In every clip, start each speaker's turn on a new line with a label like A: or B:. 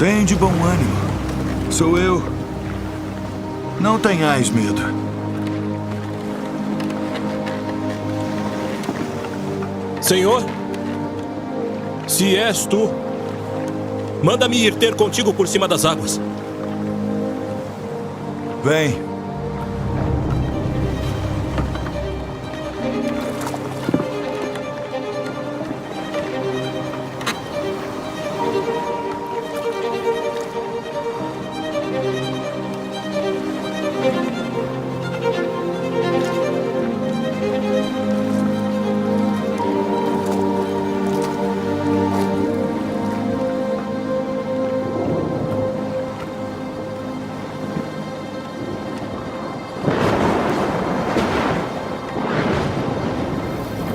A: Tende bom ânimo. Sou eu. Não tenhais medo.
B: Senhor, se és tu, manda-me ir ter contigo por cima das águas.
A: Vem.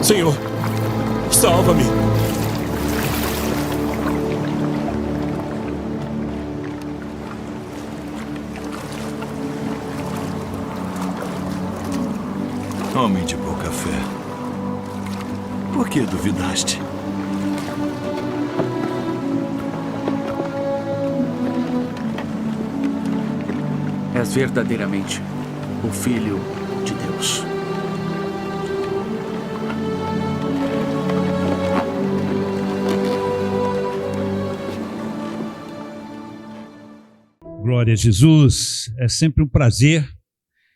B: Senhor, salva-me.
A: Homem de pouca fé. Por que duvidaste?
C: És verdadeiramente o Filho de Deus.
D: Glória a Jesus, é sempre um prazer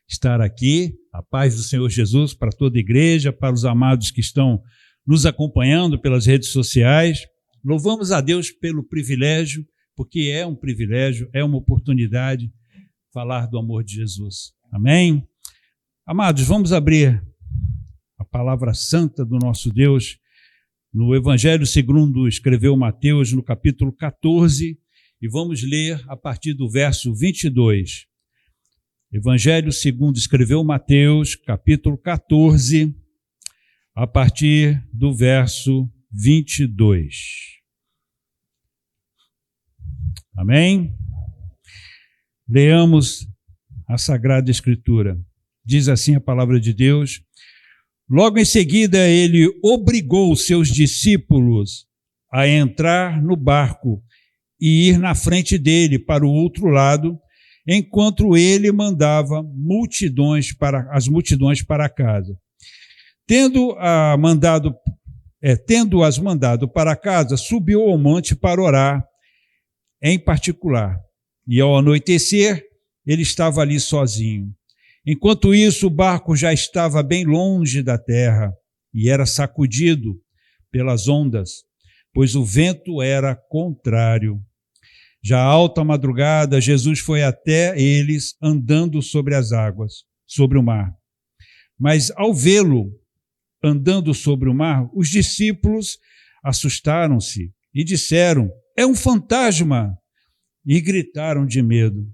D: estar aqui. A paz do Senhor Jesus para toda a igreja, para os amados que estão nos acompanhando pelas redes sociais. Louvamos a Deus pelo privilégio, porque é um privilégio, é uma oportunidade falar do amor de Jesus. Amém? Amados, vamos abrir a palavra santa do nosso Deus no Evangelho segundo escreveu Mateus, no capítulo 14, e vamos ler a partir do verso 22. Evangelho segundo escreveu Mateus, capítulo 14, a partir do verso 22. Amém? Leamos a Sagrada Escritura. Diz assim a palavra de Deus: logo em seguida ele obrigou os seus discípulos a entrar no barco e ir na frente dele para o outro lado, enquanto ele mandava as multidões para casa. Tendo-as mandado para casa, subiu ao monte para orar em particular. E ao anoitecer, ele estava ali sozinho. Enquanto isso, o barco já estava bem longe da terra e era sacudido pelas ondas, pois o vento era contrário. Já à alta madrugada, Jesus foi até eles andando sobre as águas, sobre o mar. Mas ao vê-lo andando sobre o mar, os discípulos assustaram-se e disseram: é um fantasma! E gritaram de medo.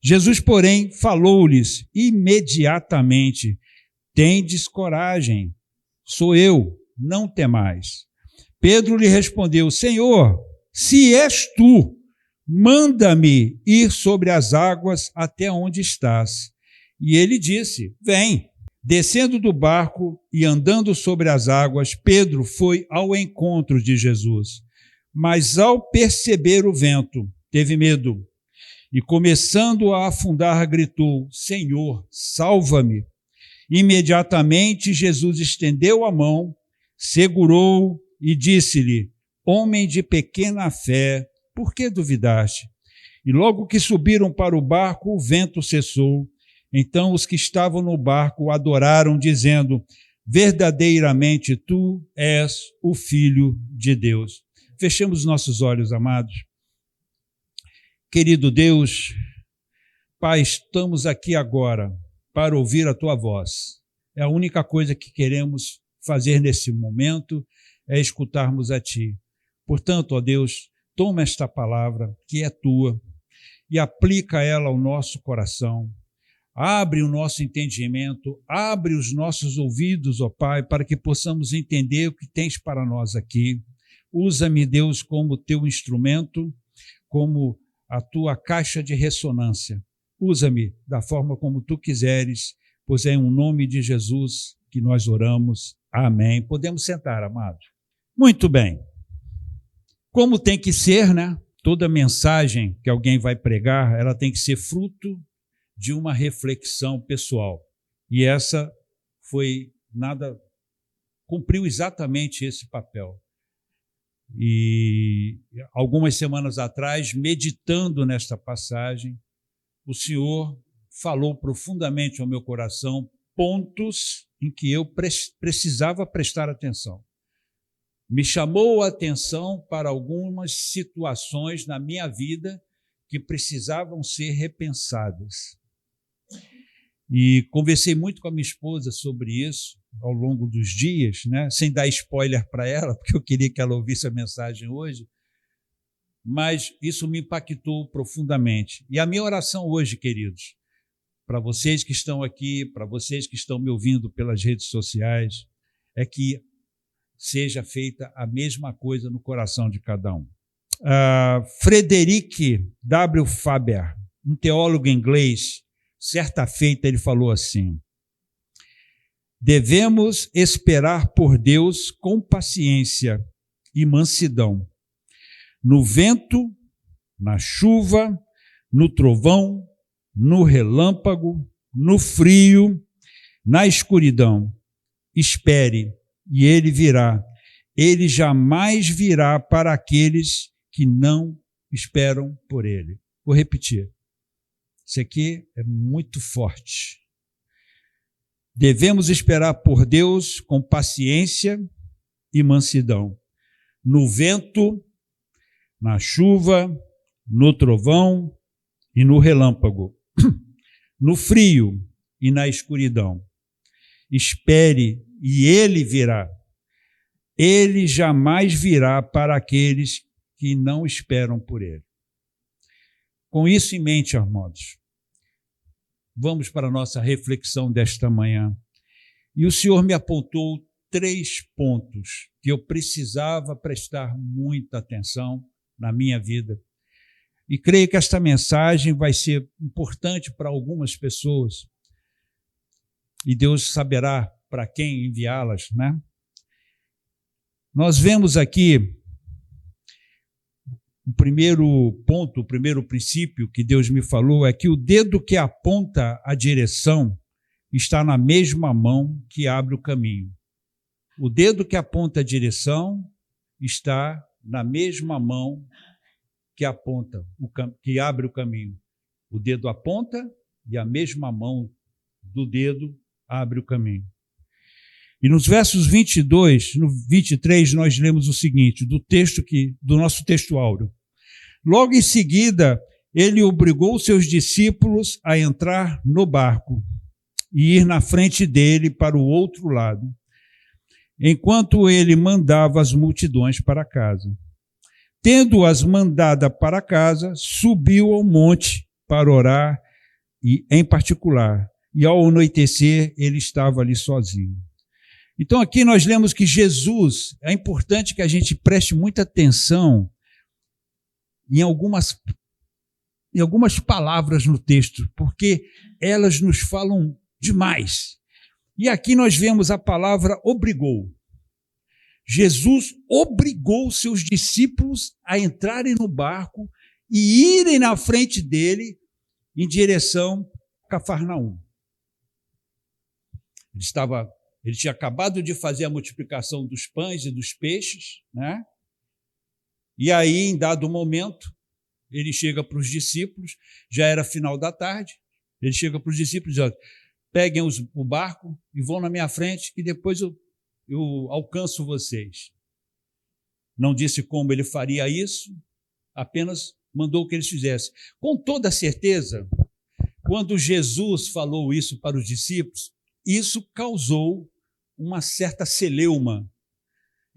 D: Jesus, porém, falou-lhes imediatamente: tendes coragem, sou eu, não temais. Pedro lhe respondeu: Senhor, se és tu, manda-me ir sobre as águas até onde estás. E ele disse: vem. Descendo do barco e andando sobre as águas, Pedro foi ao encontro de Jesus. Mas ao perceber o vento, teve medo. E começando a afundar, gritou: Senhor, salva-me. Imediatamente Jesus estendeu a mão, segurou e disse-lhe: homem de pequena fé, por que duvidaste? E logo que subiram para o barco, o vento cessou. Então os que estavam no barco o adoraram, dizendo: verdadeiramente tu és o Filho de Deus. Fechemos nossos olhos, amados. Querido Deus, Pai, estamos aqui agora para ouvir a tua voz. É a única coisa que queremos fazer nesse momento, é escutarmos a ti. Portanto, ó Deus, toma esta palavra que é tua e aplica ela ao nosso coração. Abre o nosso entendimento, abre os nossos ouvidos, ó Pai, para que possamos entender o que tens para nós aqui. Usa-me, Deus, como teu instrumento, como a tua caixa de ressonância. Usa-me da forma como tu quiseres, pois é em nome de Jesus que nós oramos. Amém. Podemos sentar, amado. Muito bem. Como tem que ser, né? toda mensagem que alguém vai pregar, ela tem que ser fruto de uma reflexão pessoal. E essa cumpriu exatamente esse papel. E algumas semanas atrás, meditando nesta passagem, o Senhor falou profundamente ao meu coração pontos em que eu precisava prestar atenção. Me chamou a atenção para algumas situações na minha vida que precisavam ser repensadas. E conversei muito com a minha esposa sobre isso ao longo dos dias, né? Sem dar spoiler para ela, porque eu queria que ela ouvisse a mensagem hoje, mas isso me impactou profundamente. E a minha oração hoje, queridos, para vocês que estão aqui, para vocês que estão me ouvindo pelas redes sociais, é que seja feita a mesma coisa no coração de cada um. Frederick W. Faber, um teólogo inglês, certa feita ele falou assim: devemos esperar por Deus com paciência e mansidão, no vento, na chuva, no trovão, no relâmpago, no frio, na escuridão. Espere, e ele virá. Ele jamais virá para aqueles que não esperam por ele. Vou repetir. Isso aqui é muito forte. Devemos esperar por Deus com paciência e mansidão. No vento, na chuva, no trovão e no relâmpago. No frio e na escuridão. Espere, e ele virá. Ele jamais virá para aqueles que não esperam por ele. Com isso em mente, irmãos, vamos para a nossa reflexão desta manhã. E o Senhor me apontou 3 pontos que eu precisava prestar muita atenção na minha vida. E creio que esta mensagem vai ser importante para algumas pessoas. E Deus saberá para quem enviá-las, né? Nós vemos aqui o primeiro ponto, o primeiro princípio que Deus me falou é que o dedo que aponta a direção está na mesma mão que abre o caminho. O dedo que aponta a direção está na mesma mão que aponta, que abre o caminho. O dedo aponta e a mesma mão do dedo abre o caminho. E nos versos 22, no 23, nós lemos o seguinte, do nosso texto áureo. Logo em seguida, ele obrigou seus discípulos a entrar no barco e ir na frente dele para o outro lado, enquanto ele mandava as multidões para casa. Tendo-as mandada para casa, subiu ao monte para orar, e, em particular, e ao anoitecer ele estava ali sozinho. Então aqui nós lemos que Jesus, é importante que a gente preste muita atenção em algumas palavras no texto, porque elas nos falam demais. E aqui nós vemos a palavra obrigou. Jesus obrigou seus discípulos a entrarem no barco e irem na frente dele em direção a Cafarnaum. Ele tinha acabado de fazer a multiplicação dos pães e dos peixes, né? E aí, em dado momento, ele chega para os discípulos, já era final da tarde, ele chega para os discípulos e diz: peguem o barco e vão na minha frente, que depois eu alcanço vocês. Não disse como ele faria isso, apenas mandou que eles fizessem. Com toda certeza, quando Jesus falou isso para os discípulos, isso causou uma certa celeuma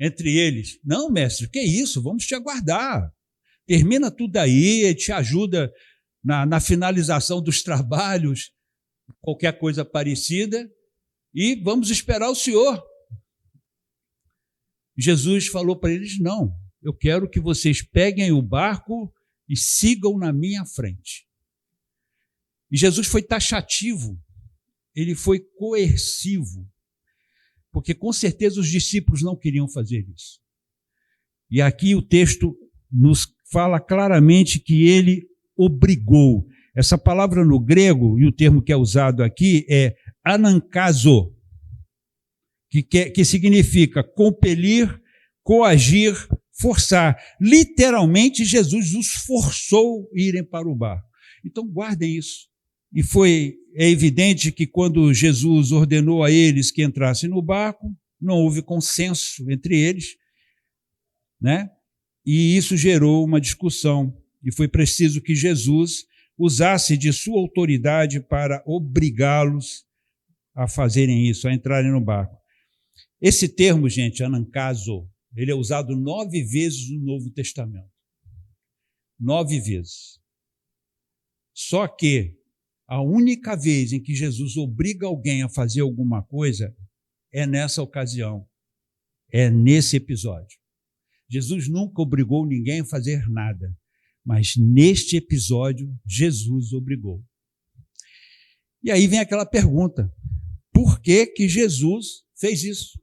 D: entre eles. Não, mestre, que isso? Vamos te aguardar. Termina tudo aí, te ajuda na finalização dos trabalhos, qualquer coisa parecida, e vamos esperar o Senhor. Jesus falou para eles: não, eu quero que vocês peguem o barco e sigam na minha frente. E Jesus foi taxativo, ele foi coercivo, porque com certeza os discípulos não queriam fazer isso. E aqui o texto nos fala claramente que ele obrigou. Essa palavra no grego, e o termo que é usado aqui, é anankazo, que significa compelir, coagir, forçar. Literalmente, Jesus os forçou a irem para o barco. Então, guardem isso. E é evidente que quando Jesus ordenou a eles que entrassem no barco, não houve consenso entre eles, né? E isso gerou uma discussão. E foi preciso que Jesus usasse de sua autoridade para obrigá-los a fazerem isso, a entrarem no barco. Esse termo, gente, anankazo, ele é usado 9 vezes no Novo Testamento. 9 vezes. Só que a única vez em que Jesus obriga alguém a fazer alguma coisa é nessa ocasião, é nesse episódio. Jesus nunca obrigou ninguém a fazer nada, mas neste episódio, Jesus obrigou. E aí vem aquela pergunta, por que que Jesus fez isso?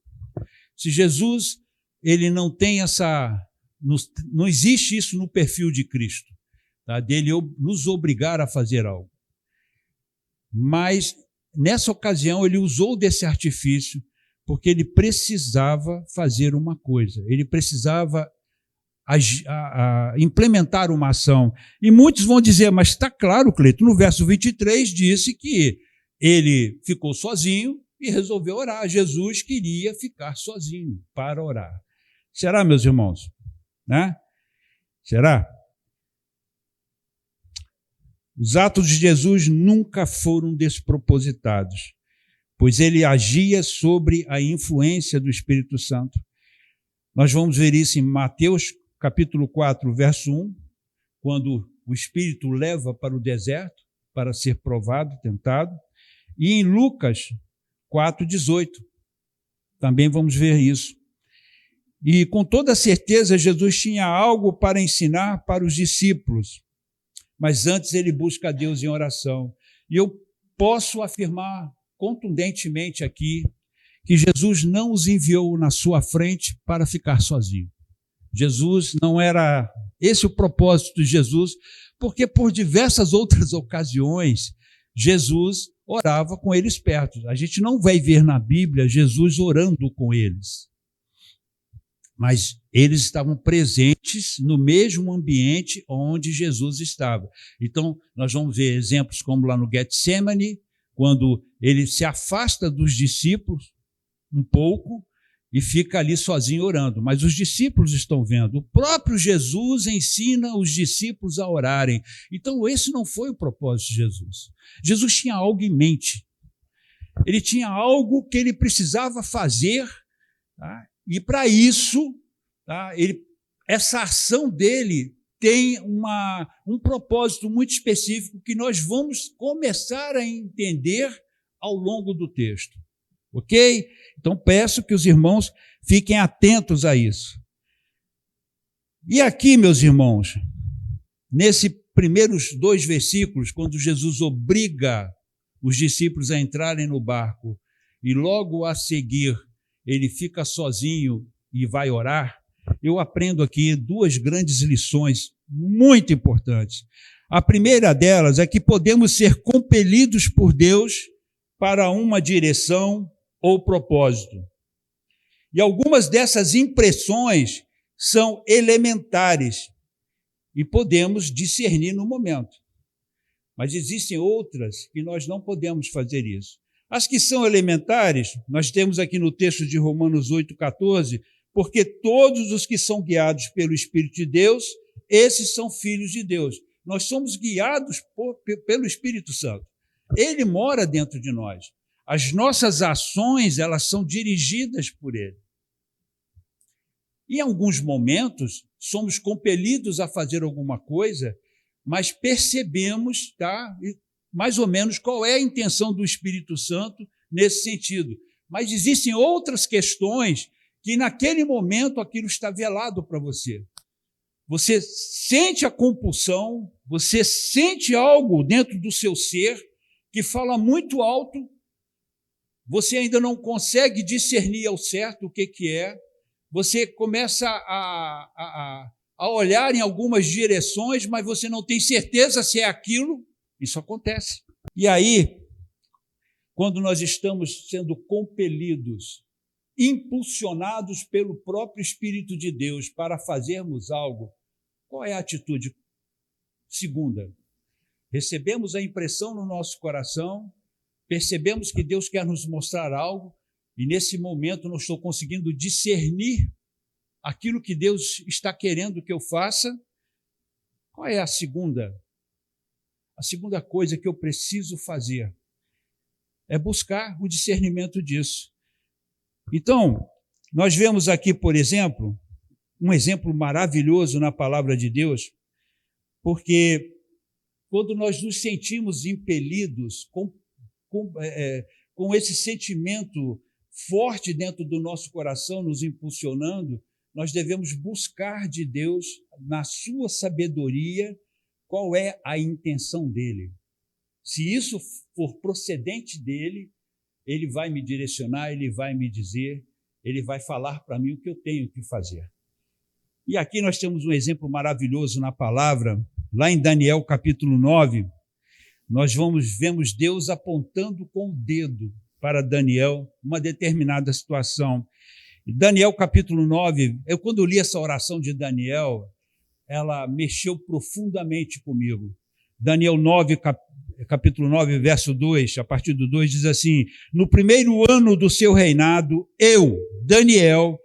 D: Se Jesus, ele não tem não existe isso no perfil de Cristo, tá? Dele nos obrigar a fazer algo. Mas, nessa ocasião, ele usou desse artifício porque ele precisava fazer uma coisa, ele precisava implementar uma ação. E muitos vão dizer, mas está claro, Cleito, no verso 23 disse que ele ficou sozinho e resolveu orar. Jesus queria ficar sozinho para orar. Será, meus irmãos? Né? Será? Os atos de Jesus nunca foram despropositados, pois ele agia sobre a influência do Espírito Santo. Nós vamos ver isso em Mateus capítulo 4, verso 1, quando o Espírito leva para o deserto para ser provado, tentado, e em Lucas 4, 18, também vamos ver isso. E com toda certeza Jesus tinha algo para ensinar para os discípulos, mas antes ele busca a Deus em oração. E eu posso afirmar contundentemente aqui que Jesus não os enviou na sua frente para ficar sozinho. Jesus não era esse o propósito de Jesus, porque por diversas outras ocasiões Jesus orava com eles perto. A gente não vai ver na Bíblia Jesus orando com eles, mas eles estavam presentes no mesmo ambiente onde Jesus estava. Então, nós vamos ver exemplos como lá no Getsemane, quando ele se afasta dos discípulos um pouco e fica ali sozinho orando. Mas os discípulos estão vendo. O próprio Jesus ensina os discípulos a orarem. Então, esse não foi o propósito de Jesus. Jesus tinha algo em mente. Ele tinha algo que ele precisava fazer, tá? E para isso, tá, essa ação dele tem um propósito muito específico que nós vamos começar a entender ao longo do texto. Ok? Então peço que os irmãos fiquem atentos a isso. E aqui, meus irmãos, nesses primeiros 2 versículos, quando Jesus obriga os discípulos a entrarem no barco e logo a seguir ele fica sozinho e vai orar, eu aprendo aqui 2 grandes lições muito importantes. A primeira delas é que podemos ser compelidos por Deus para uma direção ou propósito. E algumas dessas impressões são elementares e podemos discernir no momento. Mas existem outras que nós não podemos fazer isso. As que são elementares, nós temos aqui no texto de Romanos 8,14, porque todos os que são guiados pelo Espírito de Deus, esses são filhos de Deus. Nós somos guiados pelo Espírito Santo. Ele mora dentro de nós. As nossas ações, elas são dirigidas por ele. Em alguns momentos, somos compelidos a fazer alguma coisa, mas percebemos, tá, mais ou menos qual é a intenção do Espírito Santo nesse sentido. Mas existem outras questões que naquele momento aquilo está velado para você. Você sente a compulsão, você sente algo dentro do seu ser que fala muito alto, você ainda não consegue discernir ao certo o que é, você começa a a olhar em algumas direções, mas você não tem certeza se é aquilo. Isso acontece. E aí, quando nós estamos sendo compelidos, impulsionados pelo próprio Espírito de Deus para fazermos algo, qual é a atitude? Segunda, recebemos a impressão no nosso coração, percebemos que Deus quer nos mostrar algo, e nesse momento não estou conseguindo discernir aquilo que Deus está querendo que eu faça. Qual é a segunda? A segunda coisa que eu preciso fazer é buscar o discernimento disso. Então, nós vemos aqui, por exemplo, um exemplo maravilhoso na palavra de Deus, porque quando nós nos sentimos impelidos com esse sentimento forte dentro do nosso coração, nos impulsionando, nós devemos buscar de Deus, na sua sabedoria, qual é a intenção dele. Se isso for procedente dele, ele vai me direcionar, ele vai me dizer, ele vai falar para mim o que eu tenho que fazer. E aqui nós temos um exemplo maravilhoso na palavra, lá em Daniel capítulo 9, nós vemos Deus apontando com o dedo para Daniel uma determinada situação. Daniel capítulo 9, quando eu li essa oração de Daniel, ela mexeu profundamente comigo. Daniel 9, capítulo 9, verso 2, a partir do 2, diz assim: no primeiro ano do seu reinado, eu, Daniel,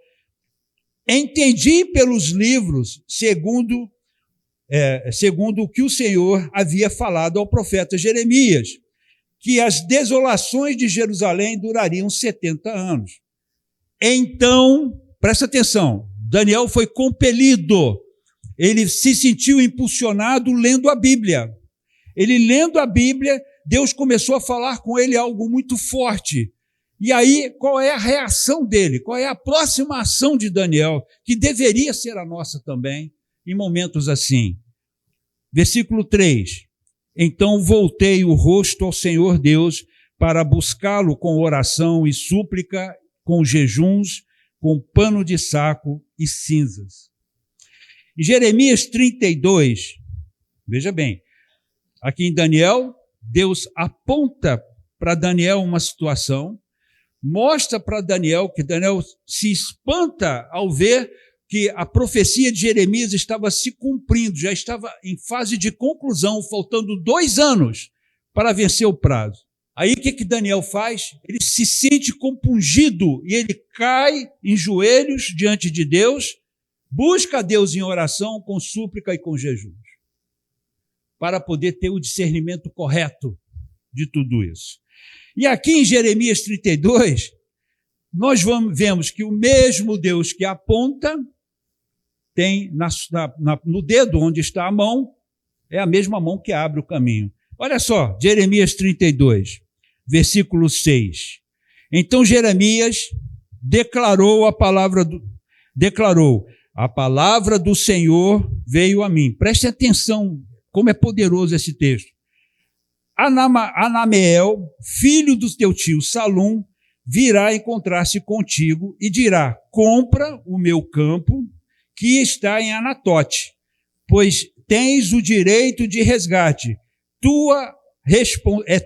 D: entendi pelos livros, segundo o que o Senhor havia falado ao profeta Jeremias, que as desolações de Jerusalém durariam 70 anos. Então, presta atenção, Daniel foi compelido, ele se sentiu impulsionado lendo a Bíblia. Ele lendo a Bíblia, Deus começou a falar com ele algo muito forte. E aí, qual é a reação dele? Qual é a próxima ação de Daniel, que deveria ser a nossa também, em momentos assim? Versículo 3. Então voltei o rosto ao Senhor Deus para buscá-lo com oração e súplica, com jejuns, com pano de saco e cinzas. Em Jeremias 32, veja bem, aqui em Daniel, Deus aponta para Daniel uma situação, mostra para Daniel que Daniel se espanta ao ver que a profecia de Jeremias estava se cumprindo, já estava em fase de conclusão, faltando 2 anos para vencer o prazo. Aí o que Daniel faz? Ele se sente compungido e ele cai em joelhos diante de Deus, busca a Deus em oração, com súplica e com jejum, para poder ter o discernimento correto de tudo isso. E aqui em Jeremias 32, nós vemos que o mesmo Deus que aponta tem no dedo onde está a mão, é a mesma mão que abre o caminho. Olha só, Jeremias 32, versículo 6. Então Jeremias declarou: a palavra do Senhor veio a mim. Preste atenção como é poderoso esse texto. Anameel, filho do teu tio Salum, virá encontrar-se contigo e dirá: compra o meu campo que está em Anatote, pois tens o direito de resgate. É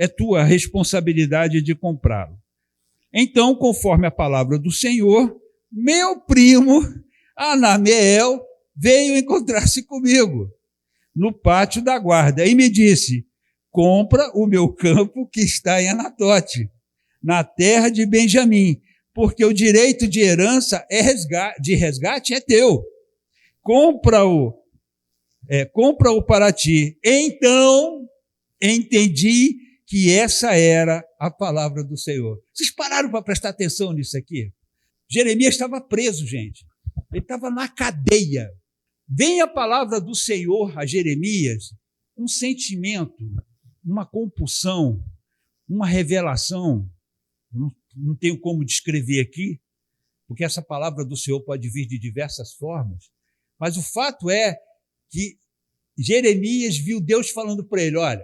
D: tua responsabilidade de comprá-lo. Então, conforme a palavra do Senhor, meu primo Anameel veio encontrar-se comigo no pátio da guarda e me disse: compra o meu campo que está em Anatote, na terra de Benjamim, porque o direito de herança de resgate é teu. Compra-o para ti. Então, entendi que essa era a palavra do Senhor. Vocês pararam para prestar atenção nisso aqui? Jeremias estava preso, gente. Ele estava na cadeia. Vem a palavra do Senhor a Jeremias, um sentimento, uma compulsão, uma revelação. Não tenho como descrever aqui, porque essa palavra do Senhor pode vir de diversas formas, mas o fato é que Jeremias viu Deus falando para ele: olha,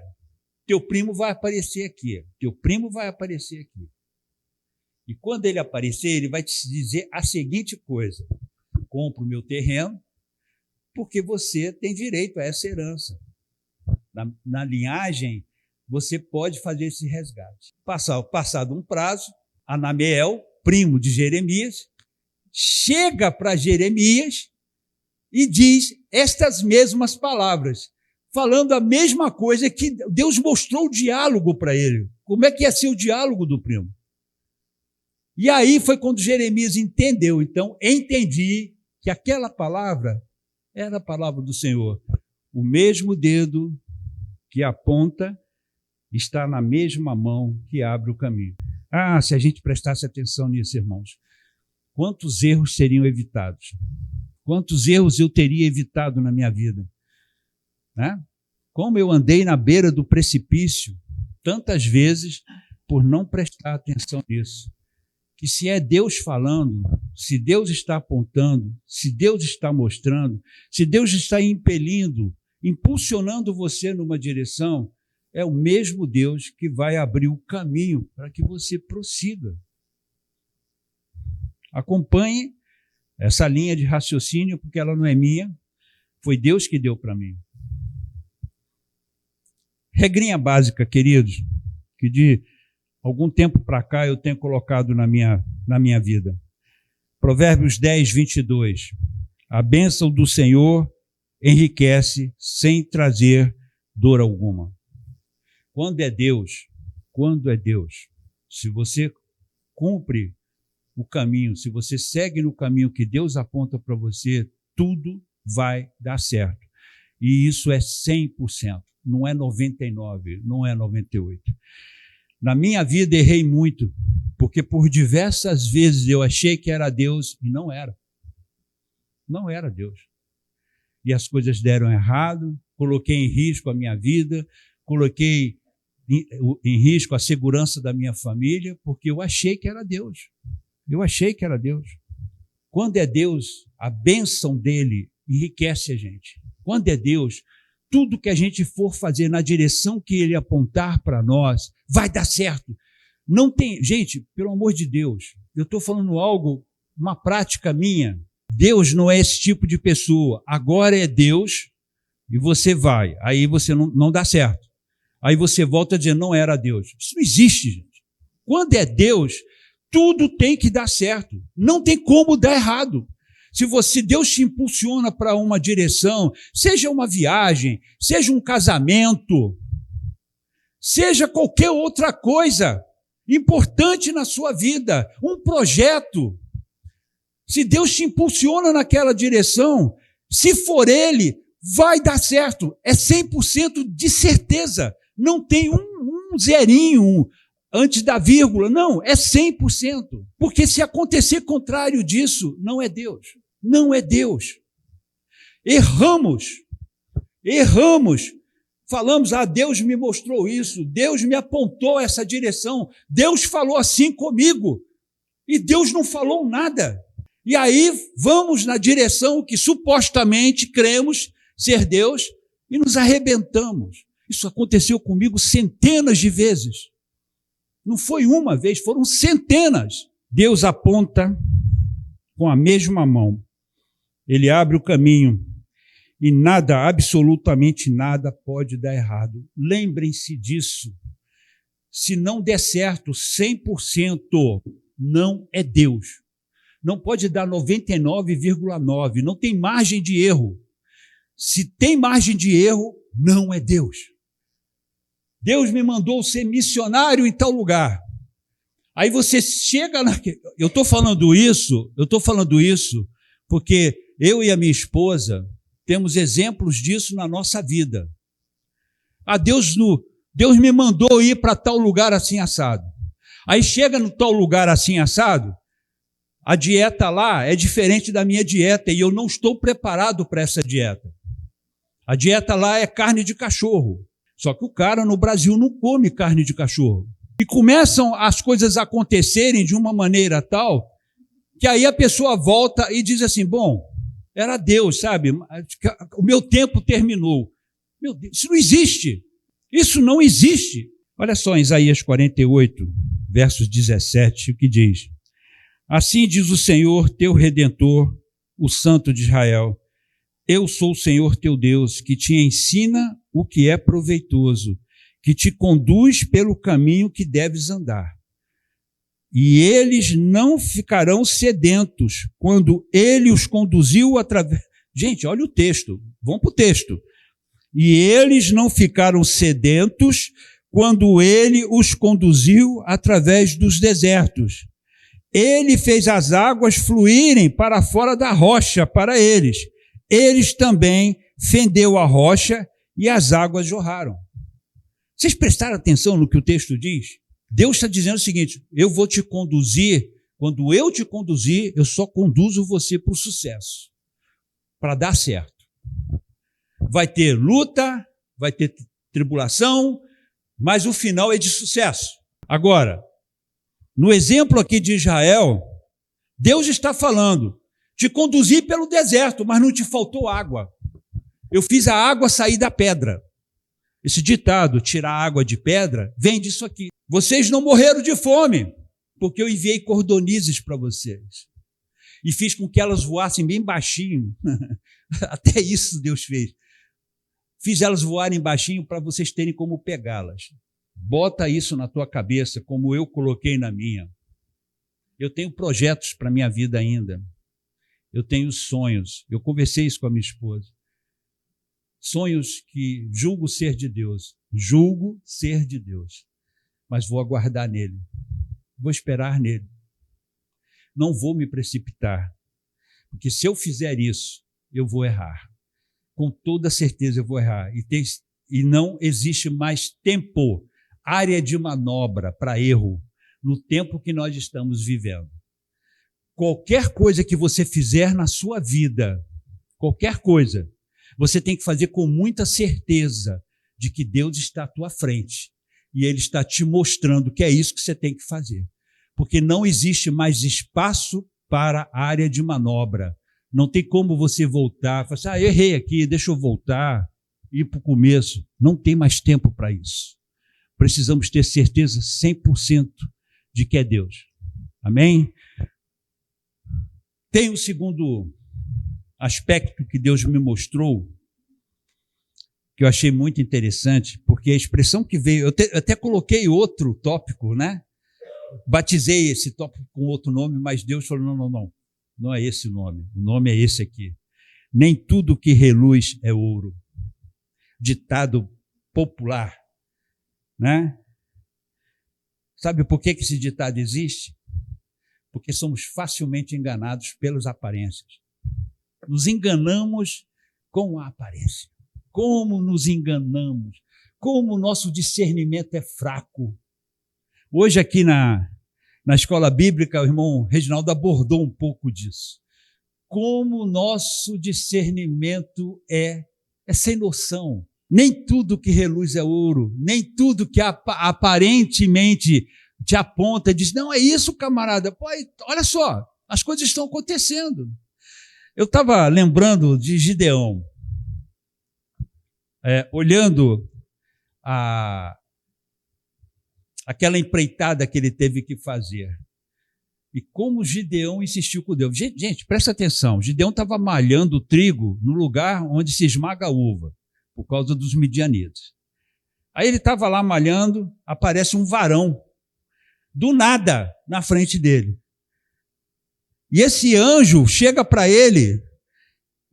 D: teu primo vai aparecer aqui, teu primo vai aparecer aqui. E quando ele aparecer, ele vai te dizer a seguinte coisa: compra o meu terreno, porque você tem direito a essa herança. Na linhagem, você pode fazer esse resgate. Passado um prazo, Anameel, primo de Jeremias, chega para Jeremias e diz estas mesmas palavras, falando a mesma coisa que Deus mostrou o diálogo para ele. Como é que ia ser o diálogo do primo? E aí foi quando Jeremias entendeu. Então, entendi que aquela palavra era a palavra do Senhor. O mesmo dedo que aponta está na mesma mão que abre o caminho. Ah, se a gente prestasse atenção nisso, irmãos, quantos erros seriam evitados? Quantos erros eu teria evitado na minha vida? Né? Como eu andei na beira do precipício tantas vezes por não prestar atenção nisso. Que se é Deus falando, se Deus está apontando, se Deus está mostrando, se Deus está impelindo, impulsionando você numa direção, é o mesmo Deus que vai abrir o caminho para que você prossiga. Acompanhe essa linha de raciocínio, porque ela não é minha, foi Deus que deu para mim. Regrinha básica, queridos, que de algum tempo para cá eu tenho colocado na minha vida. Provérbios 10, 22. A bênção do Senhor enriquece sem trazer dor alguma. Quando é Deus, se você cumpre o caminho, se você segue no caminho que Deus aponta para você, tudo vai dar certo. E isso é 100%, não é 99%, não é 98%. Na minha vida errei muito, porque por diversas vezes eu achei que era Deus e não era. Não era Deus. E as coisas deram errado, coloquei em risco a minha vida, coloquei em risco a segurança da minha família, porque eu achei que era Deus. Eu achei que era Deus. Quando é Deus, a bênção dele enriquece a gente. Quando é Deus, tudo que a gente for fazer na direção que ele apontar para nós, vai dar certo. Não tem, gente, pelo amor de Deus, eu estou falando algo, uma prática minha. Deus não é esse tipo de pessoa. Agora é Deus e você vai. Aí você não dá certo. Aí você volta a dizer, não era Deus. Isso não existe, gente. Quando é Deus, tudo tem que dar certo. Não tem como dar errado. Se Deus te impulsiona para uma direção, seja uma viagem, seja um casamento, seja qualquer outra coisa importante na sua vida, um projeto, se Deus te impulsiona naquela direção, se for Ele, vai dar certo. É 100% de certeza. Não tem um zerinho antes da vírgula. Não, é 100%. Porque se acontecer contrário disso, não é Deus. Não é Deus. Erramos. Falamos, Deus me mostrou isso, Deus me apontou essa direção, Deus falou assim comigo, e Deus não falou nada. E aí vamos na direção que supostamente cremos ser Deus e nos arrebentamos. Isso aconteceu comigo centenas de vezes. Não foi uma vez, foram centenas. Deus aponta com a mesma mão. Ele abre o caminho e nada, absolutamente nada pode dar errado. Lembrem-se disso. Se não der certo 100%, não é Deus. Não pode dar 99,9%, não tem margem de erro. Se tem margem de erro, não é Deus. Deus me mandou ser missionário em tal lugar. Aí você chega Eu estou falando isso porque eu e a minha esposa temos exemplos disso na nossa vida. Deus me mandou ir para tal lugar assim assado. Aí chega no tal lugar assim assado, a dieta lá é diferente da minha dieta e eu não estou preparado para essa dieta. A dieta lá é carne de cachorro. Só que o cara no Brasil não come carne de cachorro. E começam as coisas a acontecerem de uma maneira tal que aí a pessoa volta e diz assim, bom, era Deus, sabe? O meu tempo terminou. Meu Deus, isso não existe. Isso não existe. Olha só em Isaías 48, versos 17, o que diz. Assim diz o Senhor, teu Redentor, o Santo de Israel. Eu sou o Senhor teu Deus, que te ensina o que é proveitoso, que te conduz pelo caminho que deves andar. E eles não ficarão sedentos quando ele os conduziu através... Gente, olha o texto, vamos para o texto. E eles não ficaram sedentos quando ele os conduziu através dos desertos. Ele fez as águas fluírem para fora da rocha para eles. Eles também fendeu a rocha e as águas jorraram. Vocês prestaram atenção no que o texto diz? Deus está dizendo o seguinte: eu vou te conduzir, quando eu te conduzir, eu só conduzo você para o sucesso, para dar certo. Vai ter luta, vai ter tribulação, mas o final é de sucesso. Agora, no exemplo aqui de Israel, Deus está falando, te conduzi pelo deserto, mas não te faltou água. Eu fiz a água sair da pedra. Esse ditado, tirar água de pedra, vem disso aqui. Vocês não morreram de fome, porque eu enviei cordonizes para vocês. E fiz com que elas voassem bem baixinho. Até isso Deus fez. Fiz elas voarem baixinho para vocês terem como pegá-las. Bota isso na tua cabeça, como eu coloquei na minha. Eu tenho projetos para a minha vida ainda. Eu tenho sonhos. Eu conversei isso com a minha esposa. Sonhos que julgo ser de Deus. Julgo ser de Deus. Mas vou aguardar nele. Vou esperar nele. Não vou me precipitar. Porque se eu fizer isso, eu vou errar. Com toda certeza eu vou errar. E não existe mais tempo, área de manobra para erro, no tempo que nós estamos vivendo. Qualquer coisa que você fizer na sua vida, qualquer coisa, você tem que fazer com muita certeza de que Deus está à tua frente e Ele está te mostrando que é isso que você tem que fazer. Porque não existe mais espaço para área de manobra. Não tem como você voltar, falar assim, errei aqui, deixa eu voltar, ir para o começo. Não tem mais tempo para isso. Precisamos ter certeza 100% de que é Deus. Amém? Tem um segundo aspecto que Deus me mostrou, que eu achei muito interessante, porque a expressão que veio, eu até coloquei outro tópico, né? Batizei esse tópico com outro nome, mas Deus falou, não é esse o nome é esse aqui. Nem tudo que reluz é ouro. Ditado popular, né? Sabe por que esse ditado existe? Porque somos facilmente enganados pelas aparências. Nos enganamos com a aparência. Como nos enganamos? Como o nosso discernimento é fraco. Hoje aqui na escola bíblica, o irmão Reginaldo abordou um pouco disso. Como o nosso discernimento é sem noção. Nem tudo que reluz é ouro, nem tudo que aparentemente te aponta e diz, não, é isso, camarada. Pô, olha só, as coisas estão acontecendo. Eu estava lembrando de Gideão, olhando aquela empreitada que ele teve que fazer. E como Gideão insistiu com Deus. Gente, presta atenção. Gideão estava malhando o trigo no lugar onde se esmaga a uva, por causa dos midianitas. Aí ele estava lá malhando, aparece um varão, do nada, na frente dele. E esse anjo chega para ele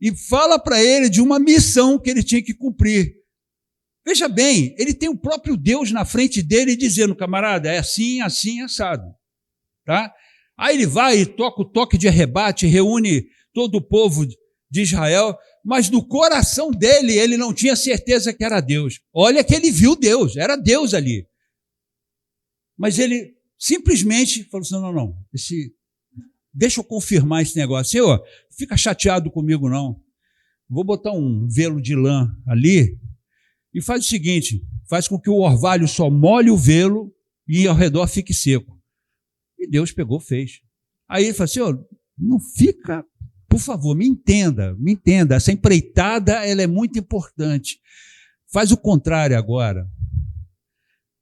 D: e fala para ele de uma missão que ele tinha que cumprir. Veja bem, ele tem o próprio Deus na frente dele dizendo, camarada, é assim, assim, assado. Tá? Aí ele vai e toca o toque de arrebate, reúne todo o povo de Israel, mas no coração dele, ele não tinha certeza que era Deus. Olha que ele viu Deus, era Deus ali. Mas ele simplesmente falou assim, não, deixa eu confirmar esse negócio. Senhor, não fica chateado comigo não. Vou botar um velo de lã ali e faz o seguinte, faz com que o orvalho só molhe o velo e ao redor fique seco. E Deus pegou, fez. Aí ele falou, Senhor, não fica, por favor, me entenda, essa empreitada ela é muito importante. Faz o contrário agora.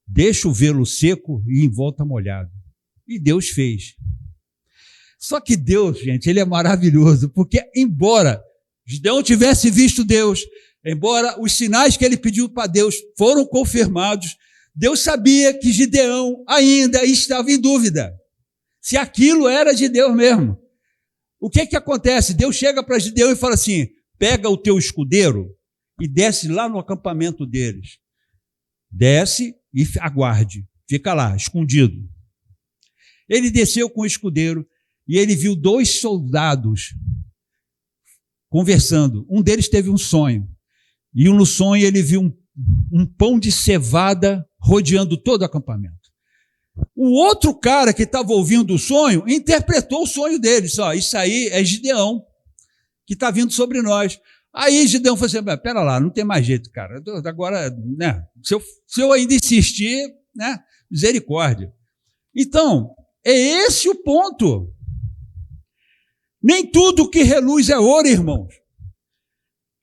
D: Deixa o velo seco e em volta molhado. E Deus fez. Só que Deus, gente, ele é maravilhoso, porque embora Gideão tivesse visto Deus, embora os sinais que ele pediu para Deus foram confirmados, Deus sabia que Gideão ainda estava em dúvida se aquilo era de Deus mesmo. O que acontece? Deus chega para Gideão e fala assim: pega o teu escudeiro e desce lá no acampamento deles. Desce e aguarde, fica lá, escondido. Ele desceu com o escudeiro e ele viu 2 soldados conversando. Um deles teve um sonho, e no sonho ele viu um pão de cevada rodeando todo o acampamento. O outro cara que estava ouvindo o sonho interpretou o sonho dele. Só, isso aí é Gideão, que está vindo sobre nós. Aí Gideão falou assim: pera lá, não tem mais jeito, cara. Agora, né, se eu ainda insistir, né, misericórdia. Então, é esse o ponto. Nem tudo que reluz é ouro, irmãos.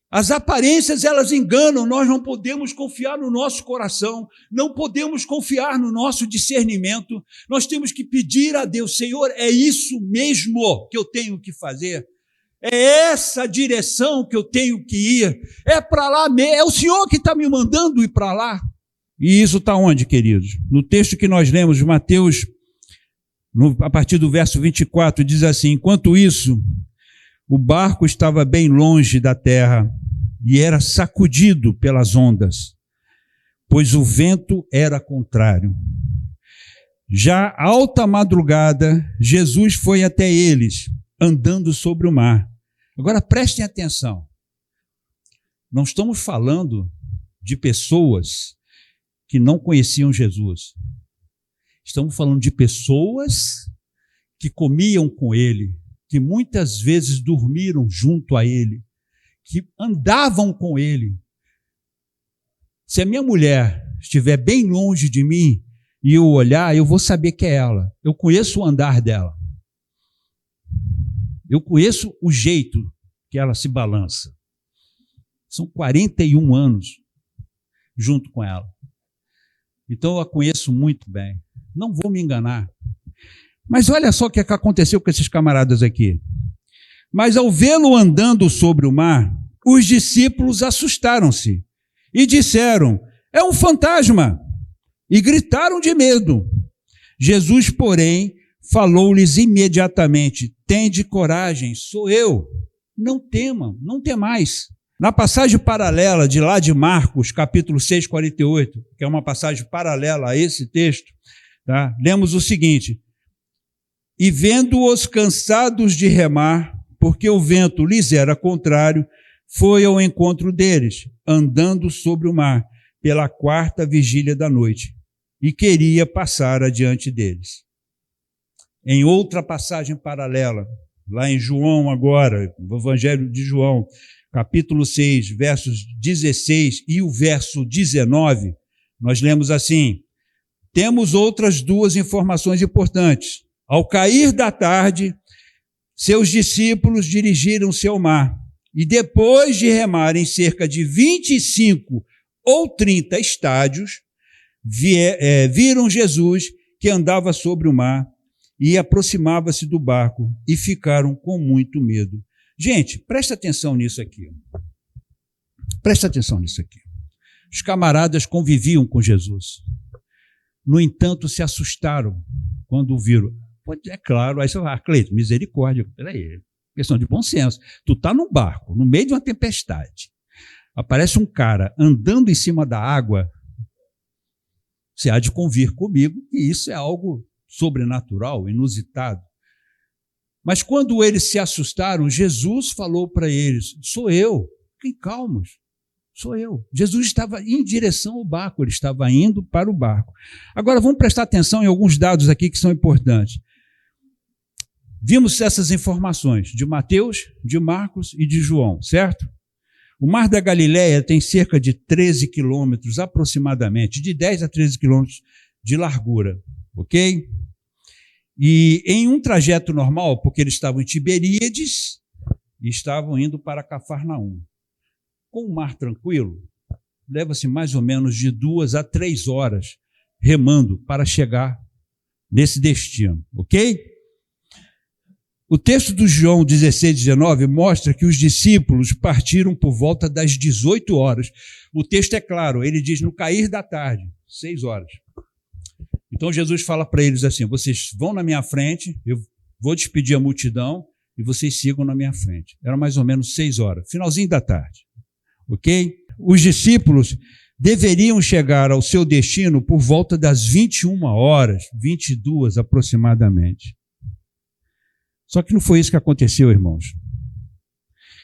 D: As aparências, elas enganam. Nós não podemos confiar no nosso coração, não podemos confiar no nosso discernimento. Nós temos que pedir a Deus: Senhor, é isso mesmo que eu tenho que fazer? É essa direção que eu tenho que ir? É para lá mesmo? É o Senhor que está me mandando ir para lá? E isso está onde, queridos? No texto que nós lemos, de Mateus, a partir do verso 24, diz assim: enquanto isso, o barco estava bem longe da terra e era sacudido pelas ondas, pois o vento era contrário. Já alta madrugada, Jesus foi até eles, andando sobre o mar. Agora prestem atenção. Não estamos falando de pessoas que não conheciam Jesus. Estamos falando de pessoas que comiam com ele, que muitas vezes dormiram junto a ele, que andavam com ele. Se a minha mulher estiver bem longe de mim e eu olhar, eu vou saber que é ela. Eu conheço o andar dela. Eu conheço o jeito que ela se balança. São 41 anos junto com ela. Então eu a conheço muito bem. Não vou me enganar. Mas olha só o que aconteceu com esses camaradas aqui. Mas ao vê-lo andando sobre o mar, os discípulos assustaram-se e disseram: é um fantasma! E gritaram de medo. Jesus, porém, falou-lhes imediatamente: tende coragem, sou eu. Não temam, não temais. Na passagem paralela de lá de Marcos, capítulo 6, 48, que é uma passagem paralela a esse texto, tá? Lemos o seguinte: e vendo-os cansados de remar, porque o vento lhes era contrário, foi ao encontro deles, andando sobre o mar, pela 4ª vigília da noite, e queria passar adiante deles. Em outra passagem paralela, lá em João agora, no Evangelho de João, capítulo 6, versos 16 e o verso 19, nós lemos assim: temos outras 2 informações importantes. Ao cair da tarde, seus discípulos dirigiram-se ao mar, e depois de remarem cerca de 25 ou 30 estádios, viram Jesus que andava sobre o mar e aproximava-se do barco, e ficaram com muito medo. Gente, presta atenção nisso aqui. Presta atenção nisso aqui. Os camaradas conviviam com Jesus. No entanto, se assustaram quando o viram. É claro, aí você vai: Cleiton, misericórdia, peraí, questão de bom senso. Tu está num barco, no meio de uma tempestade, aparece um cara andando em cima da água, você há de convir comigo que isso é algo sobrenatural, inusitado. Mas quando eles se assustaram, Jesus falou para eles: sou eu, fiquem calmos, sou eu. Jesus estava em direção ao barco, ele estava indo para o barco. Agora vamos prestar atenção em alguns dados aqui que são importantes. Vimos essas informações de Mateus, de Marcos e de João, certo? O Mar da Galileia tem cerca de 13 quilômetros aproximadamente, de 10 a 13 quilômetros de largura, ok? E em um trajeto normal, porque eles estavam em Tiberíades e estavam indo para Cafarnaum. Com o mar tranquilo, leva-se mais ou menos de 2 a 3 horas remando para chegar nesse destino, ok? O texto do João 16:19 mostra que os discípulos partiram por volta das 18 horas. O texto é claro, ele diz no cair da tarde, 6 horas. Então Jesus fala para eles assim: vocês vão na minha frente, eu vou despedir a multidão e vocês sigam na minha frente. Era mais ou menos 6 horas, finalzinho da tarde. Ok? Os discípulos deveriam chegar ao seu destino por volta das 21 horas, 22 aproximadamente. Só que não foi isso que aconteceu, irmãos.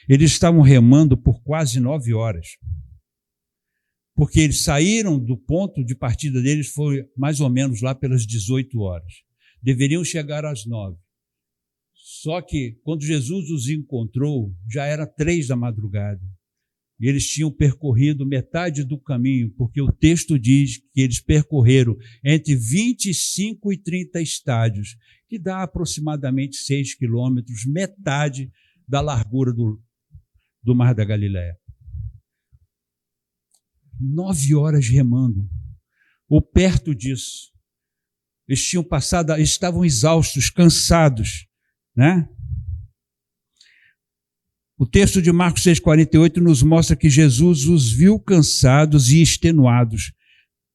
D: Eles estavam remando por quase 9 horas. Porque eles saíram do ponto de partida deles, foi mais ou menos lá pelas 18 horas. Deveriam chegar às 9. Só que quando Jesus os encontrou, já era 3 da madrugada. E eles tinham percorrido metade do caminho, porque o texto diz que eles percorreram entre 25 e 30 estádios, que dá aproximadamente 6 quilômetros, metade da largura do Mar da Galileia. 9 horas remando, ou perto disso. Eles tinham passado, eles estavam exaustos, cansados, né? O texto de Marcos 6,48 nos mostra que Jesus os viu cansados e extenuados,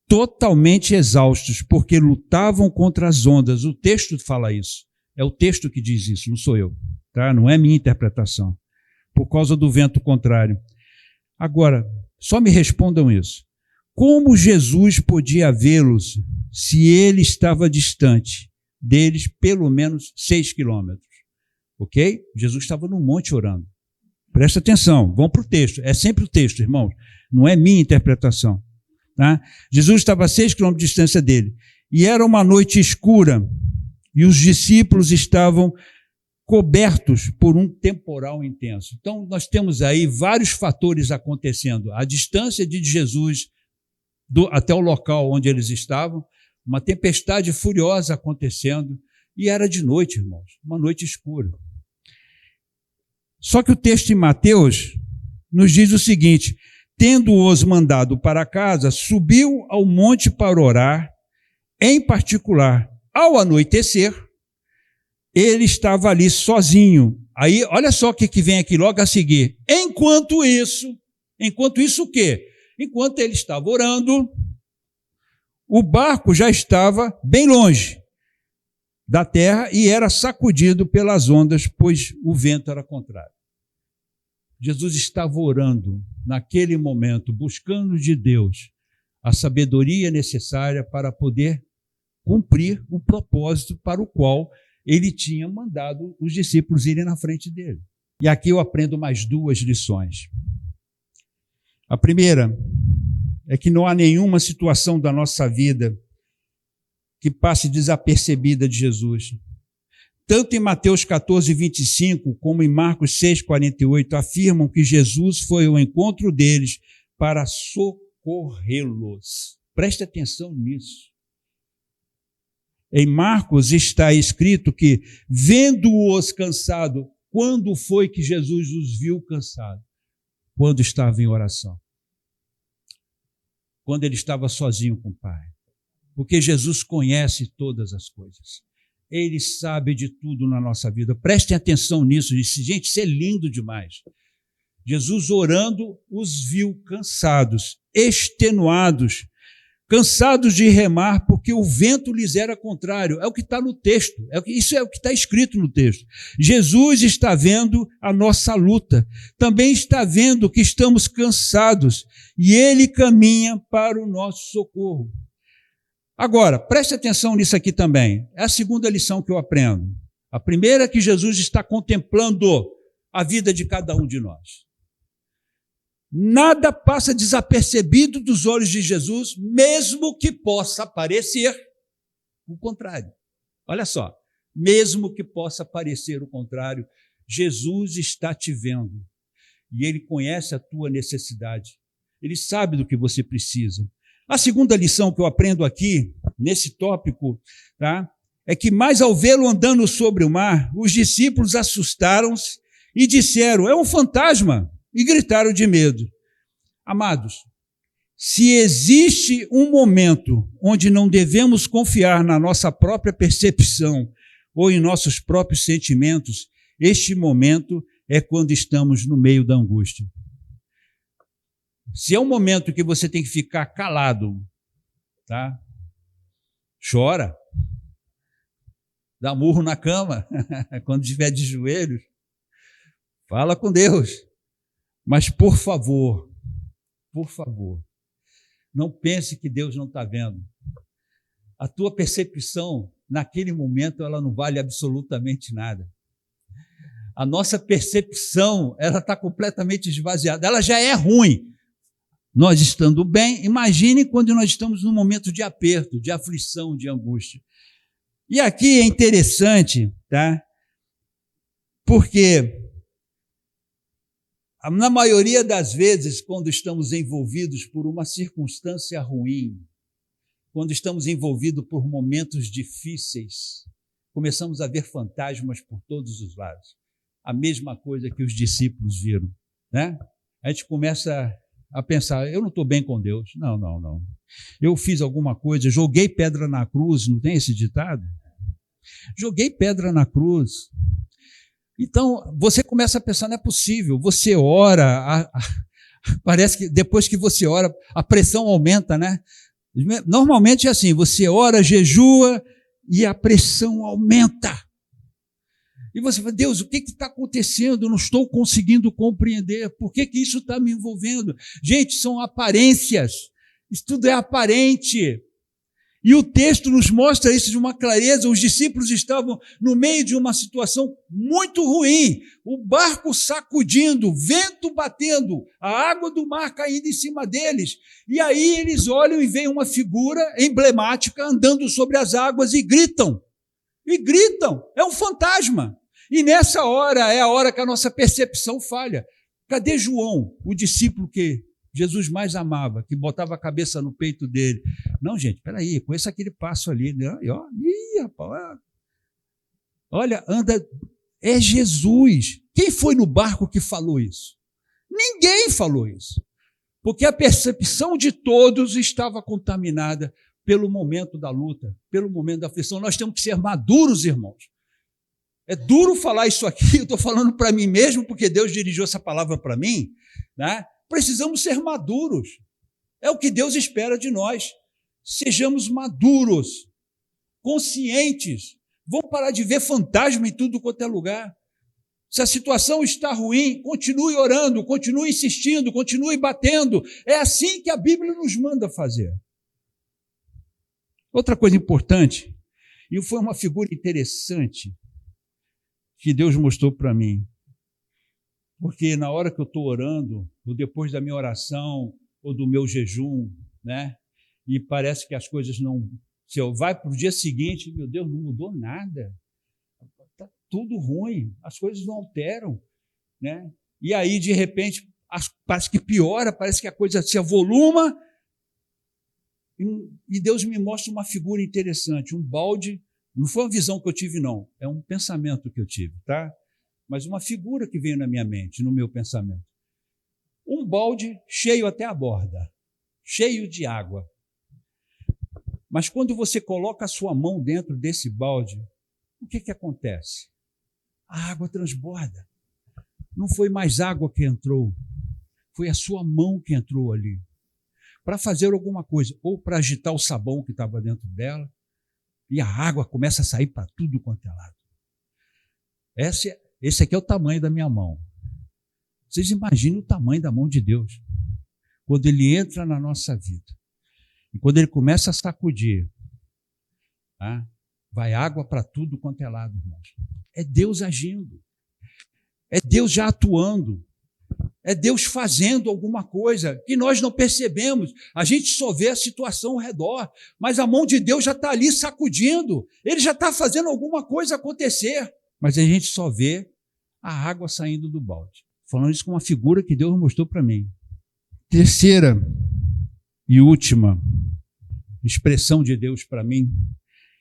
D: totalmente exaustos, porque lutavam contra as ondas. O texto fala isso. É o texto que diz isso, não sou eu, tá? Não é minha interpretação. Por causa do vento contrário. Agora, só me respondam isso. Como Jesus podia vê-los se ele estava distante deles pelo menos 6 quilômetros? Ok? Jesus estava no monte orando. Presta atenção, vão para o texto. É sempre o texto, irmãos. Não é minha interpretação. Tá? Jesus estava a 6 quilômetros de distância dele. E era uma noite escura. E os discípulos estavam cobertos por um temporal intenso. Então, nós temos aí vários fatores acontecendo. A distância de Jesus até o local onde eles estavam, uma tempestade furiosa acontecendo. E era de noite, irmãos. Uma noite escura. Só que o texto em Mateus nos diz o seguinte: tendo-os mandado para casa, subiu ao monte para orar, em particular, ao anoitecer, ele estava ali sozinho. Aí, olha só o que vem aqui logo a seguir. Enquanto isso o quê? Enquanto ele estava orando, o barco já estava bem longe da terra e era sacudido pelas ondas, pois o vento era contrário. Jesus estava orando naquele momento, buscando de Deus a sabedoria necessária para poder cumprir o propósito para o qual ele tinha mandado os discípulos irem na frente dele. E aqui eu aprendo mais 2 lições. A primeira é que não há nenhuma situação da nossa vida que passe desapercebida de Jesus. Tanto em Mateus 14:25, como em Marcos 6:48, afirmam que Jesus foi ao encontro deles para socorrê-los. Preste atenção nisso. Em Marcos está escrito que, vendo-os cansados, quando foi que Jesus os viu cansados? Quando estava em oração. Quando ele estava sozinho com o Pai. Porque Jesus conhece todas as coisas. Ele sabe de tudo na nossa vida. Prestem atenção nisso. Gente, isso é lindo demais. Jesus orando os viu cansados, extenuados, cansados de remar porque o vento lhes era contrário. É o que está no texto. Isso é o que está escrito no texto. Jesus está vendo a nossa luta. Também está vendo que estamos cansados e ele caminha para o nosso socorro. Agora, preste atenção nisso aqui também. É a segunda lição que eu aprendo. A primeira é que Jesus está contemplando a vida de cada um de nós. Nada passa desapercebido dos olhos de Jesus, mesmo que possa parecer o contrário. Olha só, mesmo que possa parecer o contrário, Jesus está te vendo. E ele conhece a tua necessidade. Ele sabe do que você precisa. A segunda lição que eu aprendo aqui, nesse tópico, tá, é que mais ao vê-lo andando sobre o mar, os discípulos assustaram-se e disseram, é um fantasma, e gritaram de medo. Amados, se existe um momento onde não devemos confiar na nossa própria percepção ou em nossos próprios sentimentos, este momento é quando estamos no meio da angústia. Se é um momento que você tem que ficar calado, tá? Chora. Dá murro na cama, quando estiver de joelhos. Fala com Deus. Mas, por favor, não pense que Deus não está vendo. A tua percepção, naquele momento, ela não vale absolutamente nada. A nossa percepção, ela está completamente esvaziada. Ela já é ruim. Nós estando bem, imagine quando nós estamos num momento de aperto, de aflição, de angústia. E aqui é interessante, tá? Porque na maioria das vezes, quando estamos envolvidos por uma circunstância ruim, quando estamos envolvidos por momentos difíceis, começamos a ver fantasmas por todos os lados. A mesma coisa que os discípulos viram, né? A gente começa a pensar, eu não estou bem com Deus. Não. Eu fiz alguma coisa, joguei pedra na cruz, não tem esse ditado? Joguei pedra na cruz. Então, você começa a pensar, não é possível. Você ora, parece que depois que você ora, a pressão aumenta, né? Normalmente é assim, você ora, jejua e a pressão aumenta. E você fala, Deus, o que está acontecendo? Eu não estou conseguindo compreender. Por que isso está me envolvendo? Gente, são aparências. Isso tudo é aparente. E o texto nos mostra isso de uma clareza. Os discípulos estavam no meio de uma situação muito ruim. O barco sacudindo, vento batendo, a água do mar caindo em cima deles. E aí eles olham e veem uma figura emblemática andando sobre as águas e gritam. É um fantasma. E nessa hora é a hora que a nossa percepção falha. Cadê João, o discípulo que Jesus mais amava, que botava a cabeça no peito dele? Não, gente, peraí, conheça aquele passo ali. Né? Rapaz, olha, anda, é Jesus. Quem foi no barco que falou isso? Ninguém falou isso. Porque a percepção de todos estava contaminada pelo momento da luta, pelo momento da aflição. Nós temos que ser maduros, irmãos. É duro falar isso aqui, eu estou falando para mim mesmo, porque Deus dirigiu essa palavra para mim, né? Precisamos ser maduros. É o que Deus espera de nós. Sejamos maduros, conscientes. Vamos parar de ver fantasma em tudo quanto é lugar. Se a situação está ruim, continue orando, continue insistindo, continue batendo. É assim que a Bíblia nos manda fazer. Outra coisa importante, e foi uma figura interessante que Deus mostrou para mim, porque na hora que eu estou orando, ou depois da minha oração, ou do meu jejum, né, e parece que as coisas não... Se eu vai para o dia seguinte, meu Deus, não mudou nada, está tudo ruim, as coisas não alteram, né? E aí, de repente, parece que piora, parece que a coisa se avoluma. E Deus me mostra uma figura interessante, um balde. Não foi uma visão que eu tive, não. É um pensamento que eu tive, tá? Mas uma figura que veio na minha mente, no meu pensamento. Um balde cheio até a borda, cheio de água. Mas quando você coloca a sua mão dentro desse balde, o que acontece? A água transborda. Não foi mais água que entrou, foi a sua mão que entrou ali, para fazer alguma coisa, ou para agitar o sabão que estava dentro dela, e a água começa a sair para tudo quanto é lado. Esse aqui é o tamanho da minha mão. Vocês imaginem o tamanho da mão de Deus, quando Ele entra na nossa vida, e quando Ele começa a sacudir, tá? Vai água para tudo quanto é lado, irmãos. É Deus agindo, é Deus já atuando, é Deus fazendo alguma coisa que nós não percebemos. A gente só vê a situação ao redor, mas a mão de Deus já está ali sacudindo, Ele já está fazendo alguma coisa acontecer, mas a gente só vê a água saindo do balde. Falando isso com uma figura que Deus mostrou para mim. Terceira e última expressão de Deus para mim,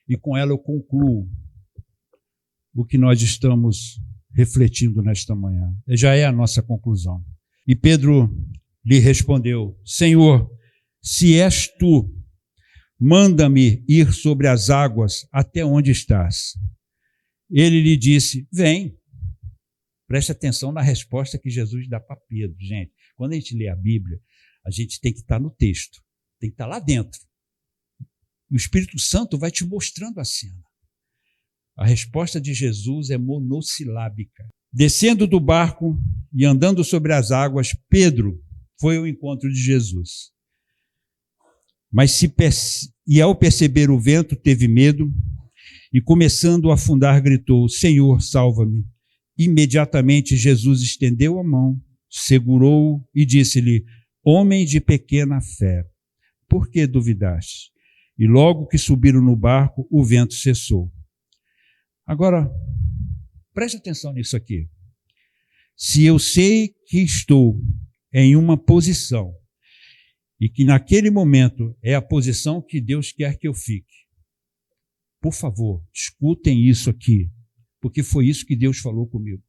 D: e com ela eu concluo o que nós estamos refletindo nesta manhã. Já é a nossa conclusão. E Pedro lhe respondeu: Senhor, se és tu, manda-me ir sobre as águas até onde estás. ele lhe disse: vem. Preste atenção na resposta que Jesus dá para Pedro. Gente, quando a gente lê a Bíblia, a gente tem que estar no texto, tem que estar lá dentro. O Espírito Santo vai te mostrando a cena. A resposta de Jesus é monossilábica. Descendo do barco e andando sobre as águas, Pedro foi ao encontro de Jesus. Mas ao perceber o vento, teve medo e, começando a afundar, gritou: Senhor, salva-me. Imediatamente Jesus estendeu a mão, segurou-o e disse-lhe: Homem de pequena fé, por que duvidaste? E logo que subiram no barco, o vento cessou. Agora, preste atenção nisso aqui. Se eu sei que estou em uma posição e que naquele momento é a posição que Deus quer que eu fique, por favor, escutem isso aqui, porque foi isso que Deus falou comigo.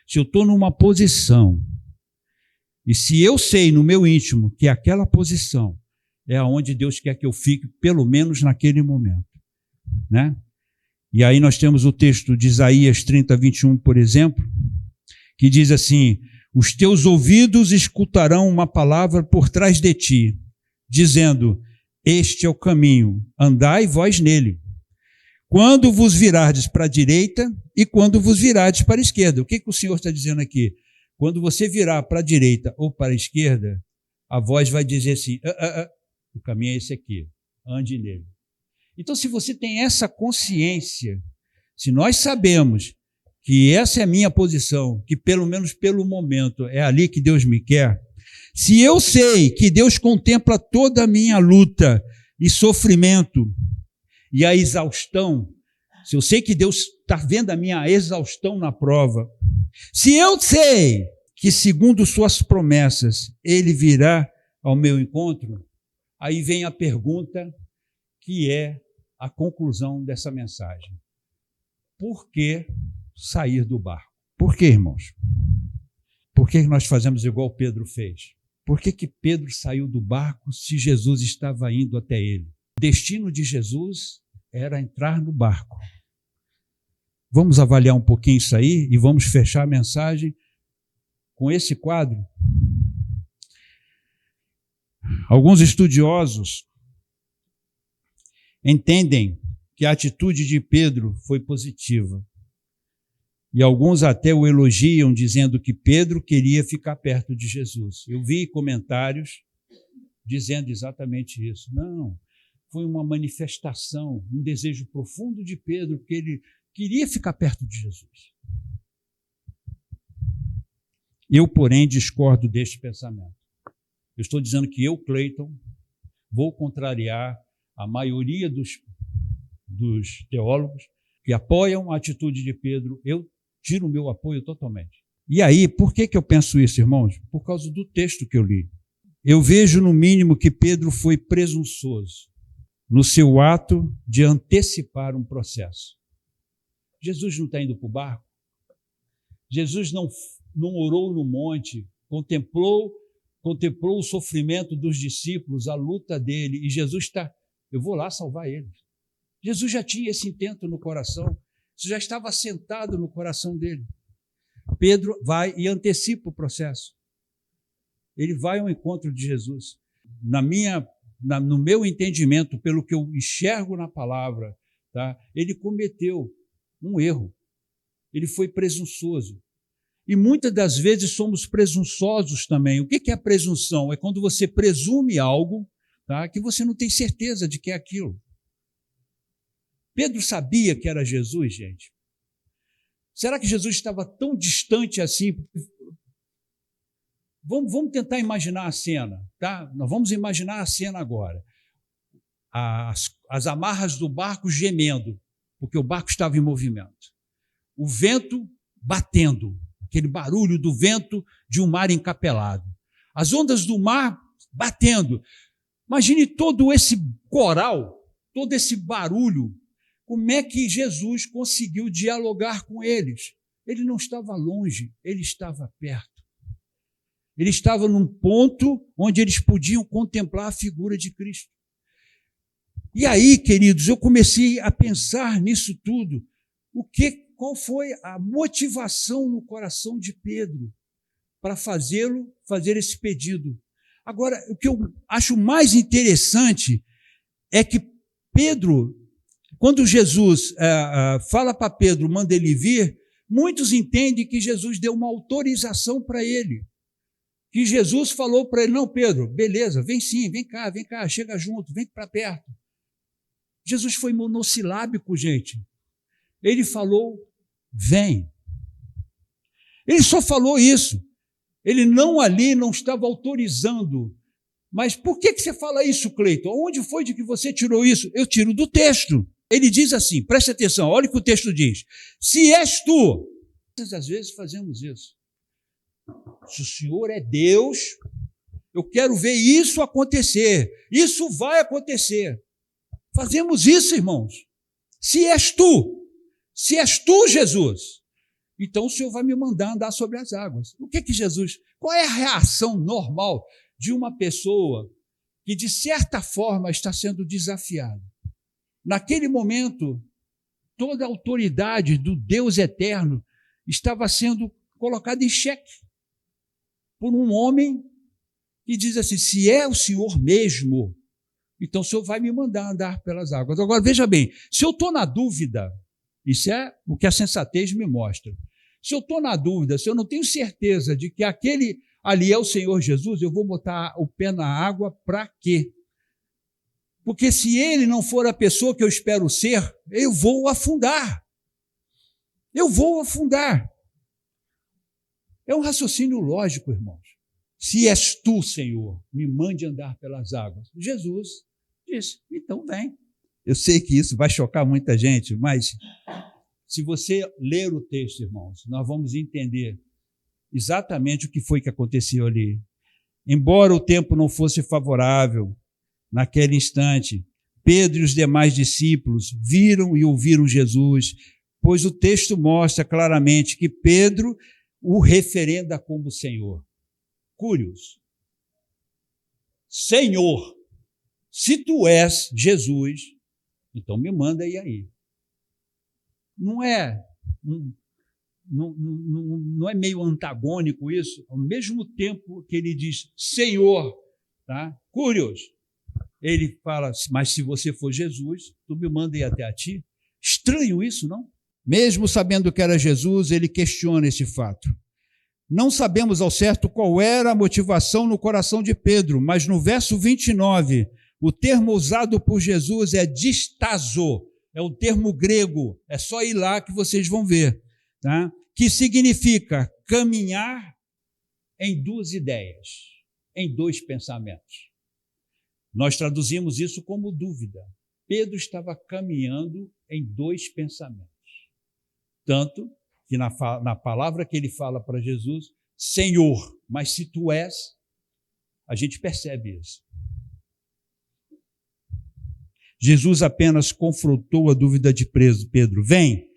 D: Se eu estou numa posição, e se eu sei no meu íntimo que aquela posição é aonde Deus quer que eu fique, pelo menos naquele momento, né? E aí nós temos o texto de Isaías 30, 21, por exemplo, que diz assim: os teus ouvidos escutarão uma palavra por trás de ti, dizendo: este é o caminho, andai vós nele. Quando vos virardes para a direita e quando vos virardes para a esquerda. O que o Senhor está dizendo aqui? Quando você virar para a direita ou para a esquerda, a voz vai dizer assim: o caminho é esse aqui, ande nele. Então, se você tem essa consciência, se nós sabemos que essa é a minha posição, que pelo menos pelo momento é ali que Deus me quer, se eu sei que Deus contempla toda a minha luta e sofrimento e a exaustão, se eu sei que Deus está vendo a minha exaustão na prova, se eu sei que segundo suas promessas Ele virá ao meu encontro, aí vem a pergunta que é a conclusão dessa mensagem. Por que sair do barco? Por que, irmãos? Por que nós fazemos igual Pedro fez? Por que Pedro saiu do barco se Jesus estava indo até ele? O destino de Jesus era entrar no barco. Vamos avaliar um pouquinho isso aí e vamos fechar a mensagem com esse quadro. Alguns estudiosos entendem que a atitude de Pedro foi positiva. E alguns até o elogiam, dizendo que Pedro queria ficar perto de Jesus. Eu vi comentários dizendo exatamente isso. Não, foi uma manifestação, um desejo profundo de Pedro, porque ele queria ficar perto de Jesus. Eu, porém, discordo deste pensamento. Eu estou dizendo que eu, Cleiton, vou contrariar a maioria dos teólogos que apoiam a atitude de Pedro. Eu tiro o meu apoio totalmente. E aí, por que eu penso isso, irmãos? Por causa do texto que eu li. Eu vejo, no mínimo, que Pedro foi presunçoso no seu ato de antecipar um processo. Jesus não está indo para o barco. Jesus não orou no monte, contemplou o sofrimento dos discípulos, a luta dele, e Jesus está: eu vou lá salvar eles. Jesus já tinha esse intento no coração, isso já estava assentado no coração dele. Pedro vai e antecipa o processo. Ele vai ao encontro de Jesus. No meu entendimento, pelo que eu enxergo na palavra, tá? Ele cometeu um erro. Ele foi presunçoso. E muitas das vezes somos presunçosos também. O que é a presunção? É quando você presume algo, tá, que você não tem certeza de que é aquilo. Pedro sabia que era Jesus, gente? Será que Jesus estava tão distante assim? Vamos tentar imaginar a cena, tá? Nós vamos imaginar a cena agora. As amarras do barco gemendo, porque o barco estava em movimento. O vento batendo, aquele barulho do vento de um mar encapelado. As ondas do mar batendo. Imagine todo esse coral, todo esse barulho. Como é que Jesus conseguiu dialogar com eles? Ele não estava longe, ele estava perto. Ele estava num ponto onde eles podiam contemplar a figura de Cristo. E aí, queridos, eu comecei a pensar nisso tudo. qual foi a motivação no coração de Pedro para fazer esse pedido. Agora, o que eu acho mais interessante é que Pedro, quando Jesus fala para Pedro, manda ele vir, muitos entendem que Jesus deu uma autorização para ele. Que Jesus falou para ele, não, Pedro, beleza, vem sim, vem cá, chega junto, vem para perto. Jesus foi monossilábico, gente. Ele falou, vem. Ele só falou isso. Ele não estava autorizando. Mas por que você fala isso, Cleiton? Onde foi de que você tirou isso? Eu tiro do texto. Ele diz assim, preste atenção, olha o que o texto diz. Se és tu, às vezes fazemos isso. Se o Senhor é Deus, eu quero ver isso acontecer. Isso vai acontecer. Fazemos isso, irmãos. Se és tu, Jesus, então o Senhor vai me mandar andar sobre as águas. O que Jesus, qual é a reação normal de uma pessoa que, de certa forma, está sendo desafiada? Naquele momento, toda a autoridade do Deus eterno estava sendo colocada em xeque por um homem que diz assim, se é o Senhor mesmo, então o Senhor vai me mandar andar pelas águas. Agora, veja bem, se eu estou na dúvida, isso é o que a sensatez me mostra. Se eu estou na dúvida, se eu não tenho certeza de que aquele ali é o Senhor Jesus, eu vou botar o pé na água para quê? Porque se ele não for a pessoa que eu espero ser, eu vou afundar. Eu vou afundar. É um raciocínio lógico, irmãos. Se és tu, Senhor, me mande andar pelas águas. Jesus disse, então vem. Eu sei que isso vai chocar muita gente, mas se você ler o texto, irmãos, nós vamos entender exatamente o que foi que aconteceu ali. Embora o tempo não fosse favorável, naquele instante, Pedro e os demais discípulos viram e ouviram Jesus, pois o texto mostra claramente que Pedro o referenda como Senhor. Curioso. Senhor, se tu és Jesus, então me manda aí. Não é meio antagônico isso? Ao mesmo tempo que ele diz Senhor, tá? Curioso. Ele fala, mas se você for Jesus, tu me manda ir até a ti. Estranho isso, não? Mesmo sabendo que era Jesus, ele questiona esse fato. Não sabemos ao certo qual era a motivação no coração de Pedro, mas no verso 29, o termo usado por Jesus é distazo, é um termo grego, é só ir lá que vocês vão ver, tá? Que significa caminhar em duas ideias, em dois pensamentos. Nós traduzimos isso como dúvida. Pedro estava caminhando em dois pensamentos. Tanto que na palavra que ele fala para Jesus, Senhor, mas se tu és, a gente percebe isso. Jesus apenas confrontou a dúvida de Pedro. Vem.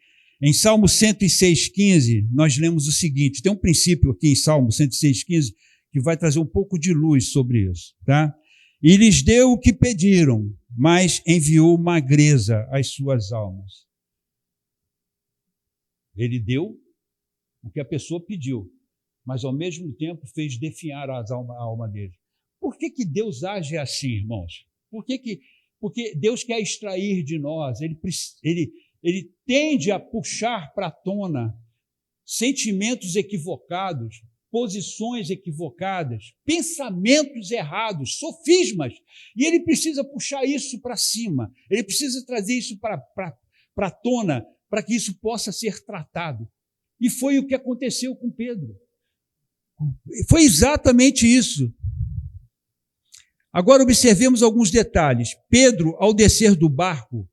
D: Em Salmo 106,15, nós lemos o seguinte, tem um princípio aqui em Salmo 106,15 que vai trazer um pouco de luz sobre isso, tá? E lhes deu o que pediram, mas enviou magreza às suas almas. Ele deu o que a pessoa pediu, mas ao mesmo tempo fez definhar a alma dele. Por que Deus age assim, irmãos? Porque Deus quer extrair de nós, ele tende a puxar para a tona sentimentos equivocados, posições equivocadas, pensamentos errados, sofismas, e ele precisa puxar isso para cima, ele precisa trazer isso para a tona, para que isso possa ser tratado. E foi o que aconteceu com Pedro. Foi exatamente isso. Agora observemos alguns detalhes. Pedro, ao descer do barco,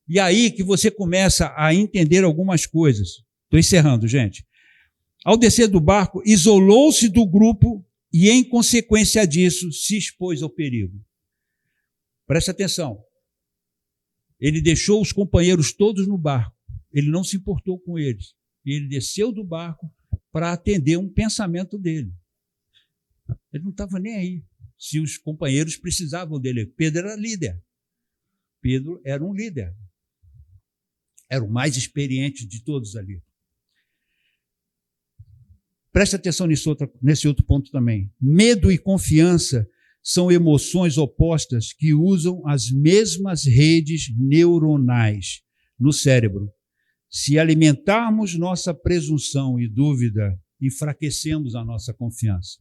D: e aí que você começa a entender algumas coisas. Estou encerrando, gente. Ao descer do barco, isolou-se do grupo e, em consequência disso, se expôs ao perigo. Preste atenção. Ele deixou os companheiros todos no barco. Ele não se importou com eles. Ele desceu do barco para atender um pensamento dele. Ele não estava nem aí se os companheiros precisavam dele. Pedro era líder. Pedro era um líder. Era o mais experiente de todos ali. Preste atenção nesse outro ponto também. Medo e confiança são emoções opostas que usam as mesmas redes neuronais no cérebro. Se alimentarmos nossa presunção e dúvida, enfraquecemos a nossa confiança.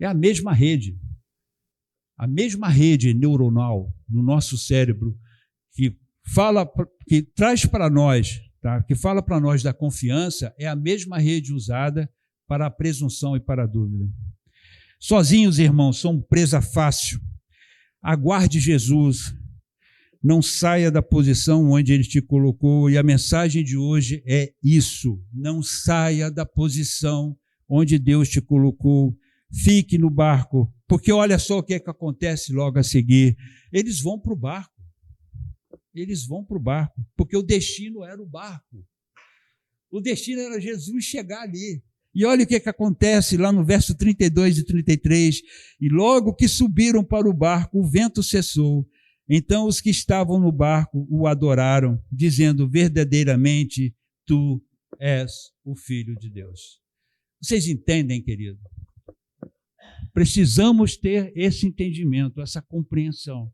D: É a mesma rede neuronal no nosso cérebro que traz para nós, tá? Que fala para nós da confiança, é a mesma rede usada para a presunção e para a dúvida. Sozinhos, irmãos, são presa fácil. Aguarde Jesus. Não saia da posição onde Ele te colocou. E a mensagem de hoje é isso. Não saia da posição onde Deus te colocou. Fique no barco. Porque olha só o que acontece logo a seguir. Eles vão para o barco. Porque o destino era o barco. O destino era Jesus chegar ali. E olha o que acontece lá no verso 32 e 33. E logo que subiram para o barco, o vento cessou. Então os que estavam no barco o adoraram, dizendo: verdadeiramente tu és o Filho de Deus. Vocês entendem, querido? Precisamos ter esse entendimento, essa compreensão.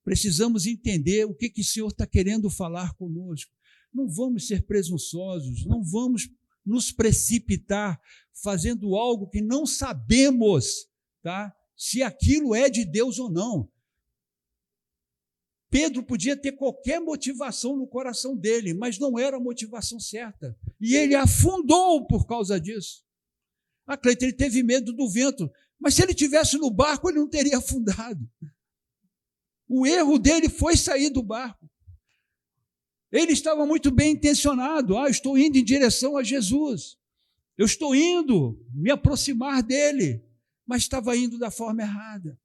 D: Precisamos entender o que o Senhor está querendo falar conosco. Não vamos ser presunçosos, não vamos nos precipitar fazendo algo que não sabemos, tá? Se aquilo é de Deus ou não. Pedro podia ter qualquer motivação no coração dele, mas não era a motivação certa. E ele afundou por causa disso. Cleiton, ele teve medo do vento, mas se ele estivesse no barco, ele não teria afundado. O erro dele foi sair do barco. Ele estava muito bem intencionado. Eu estou indo em direção a Jesus. Eu estou indo me aproximar dele. Mas estava indo da forma errada.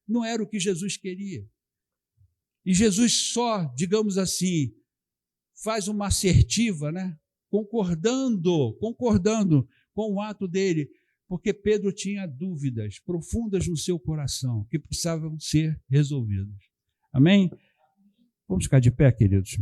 D: Não era o que Jesus queria. E Jesus só, digamos assim, faz uma assertiva, né? concordando com o ato dele, porque Pedro tinha dúvidas profundas no seu coração que precisavam ser resolvidas. Amém? Vamos ficar de pé, queridos.